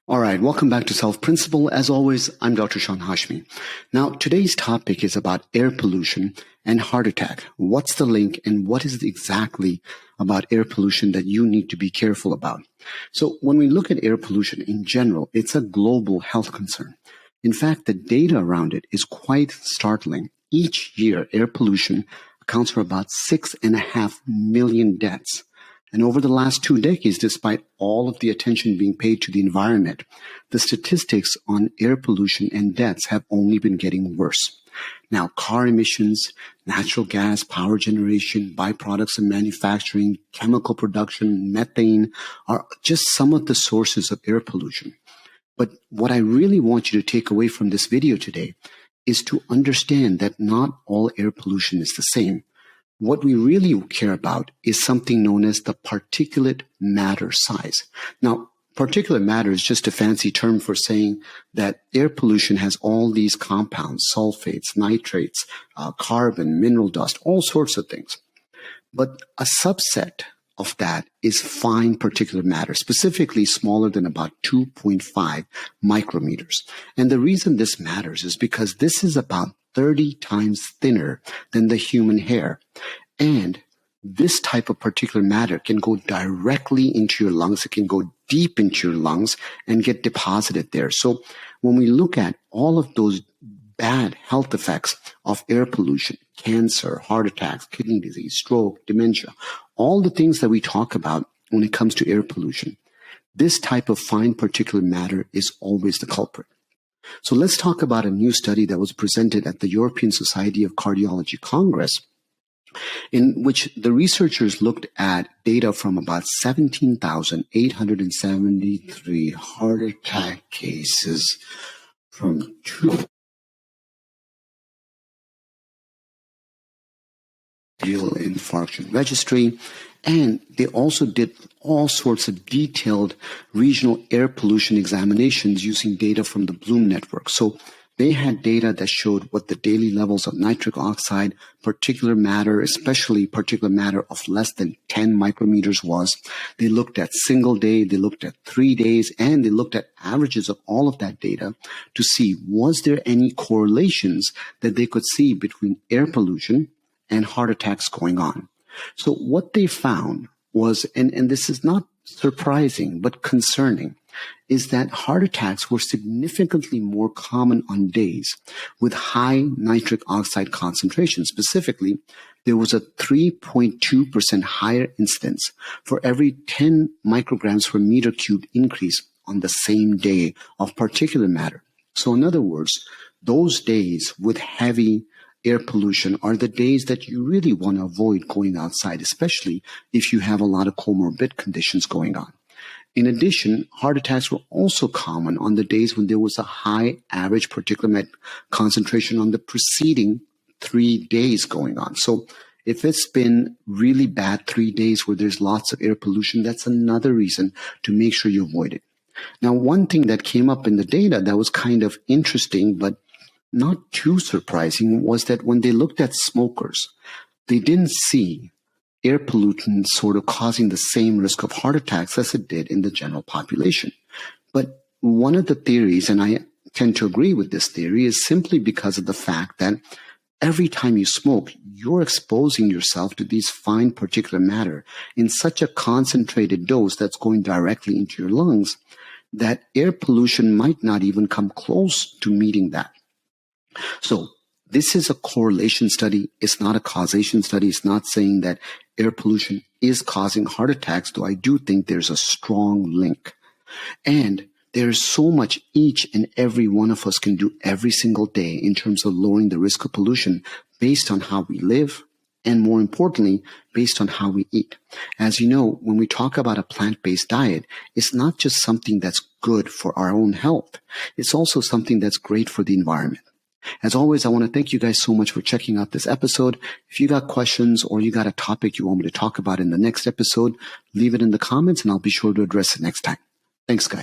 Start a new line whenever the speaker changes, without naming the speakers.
All right, welcome back to Self Principle. As always, I'm Dr. Sean Hashmi. Now, today's topic is about air pollution and heart attack. What's the link and what is it exactly about air pollution that you need to be careful about? So when we look at air pollution in general, it's a global health concern. In fact, the data around it is quite startling. Each year, air pollution accounts for about 6.5 million deaths. And over the last 2 decades, despite all of the attention being paid to the environment, the statistics on air pollution and deaths have only been getting worse. Now, car emissions, natural gas, power generation, byproducts of manufacturing, chemical production, methane are just some of the sources of air pollution. But what I really want you to take away from this video today is to understand that not all air pollution is the same. What we really care about is something known as the particulate matter size. Now, particulate matter is just a fancy term for saying that air pollution has all these compounds, sulfates, nitrates, carbon, mineral dust, all sorts of things. But a subset of that is fine particulate matter, specifically smaller than about 2.5 micrometers. And the reason this matters is because this is about 30 times thinner than the human hair. And this type of particulate matter can go directly into your lungs. It can go deep into your lungs and get deposited there. So when we look at all of those bad health effects of air pollution, cancer, heart attacks, kidney disease, stroke, dementia, all the things that we talk about when it comes to air pollution, this type of fine particulate matter is always the culprit. So let's talk about a new study that was presented at the European Society of Cardiology Congress, in which the researchers looked at data from about 17,873 heart attack cases from infarction registry, and they also did all sorts of detailed regional air pollution examinations using data from the Bloom network. So they had data that showed what the daily levels of nitric oxide, particulate matter, especially particulate matter of less than 10 micrometers was. They looked at single day, they looked at 3 days, and they looked at averages of all of that data to see was there any correlations that they could see between air pollution and heart attacks going on. So what they found was, and this is not surprising, but concerning, is that heart attacks were significantly more common on days with high nitric oxide concentration. Specifically, there was a 3.2% higher incidence for every 10 micrograms per meter cubed increase on the same day of particulate matter. So in other words, those days with heavy air pollution are the days that you really want to avoid going outside, especially if you have a lot of comorbid conditions going on. In addition, heart attacks were also common on the days when there was a high average particulate matter concentration on the preceding 3 days going on. So if it's been really bad 3 days where there's lots of air pollution, that's another reason to make sure you avoid it. Now, one thing that came up in the data that was kind of interesting, but not too surprising, was that when they looked at smokers, they didn't see air pollutants sort of causing the same risk of heart attacks as it did in the general population. But one of the theories, and I tend to agree with this theory, is simply because of the fact that every time you smoke, you're exposing yourself to these fine particulate matter in such a concentrated dose that's going directly into your lungs that air pollution might not even come close to meeting that. So this is a correlation study. It's not a causation study. It's not saying that air pollution is causing heart attacks, though I do think there's a strong link. And there's so much each and every one of us can do every single day in terms of lowering the risk of pollution based on how we live, and more importantly, based on how we eat. As you know, when we talk about a plant-based diet, it's not just something that's good for our own health. It's also something that's great for the environment. As always, I want to thank you guys so much for checking out this episode. If you got questions or you got a topic you want me to talk about in the next episode, leave it in the comments and I'll be sure to address it next time. Thanks, guys.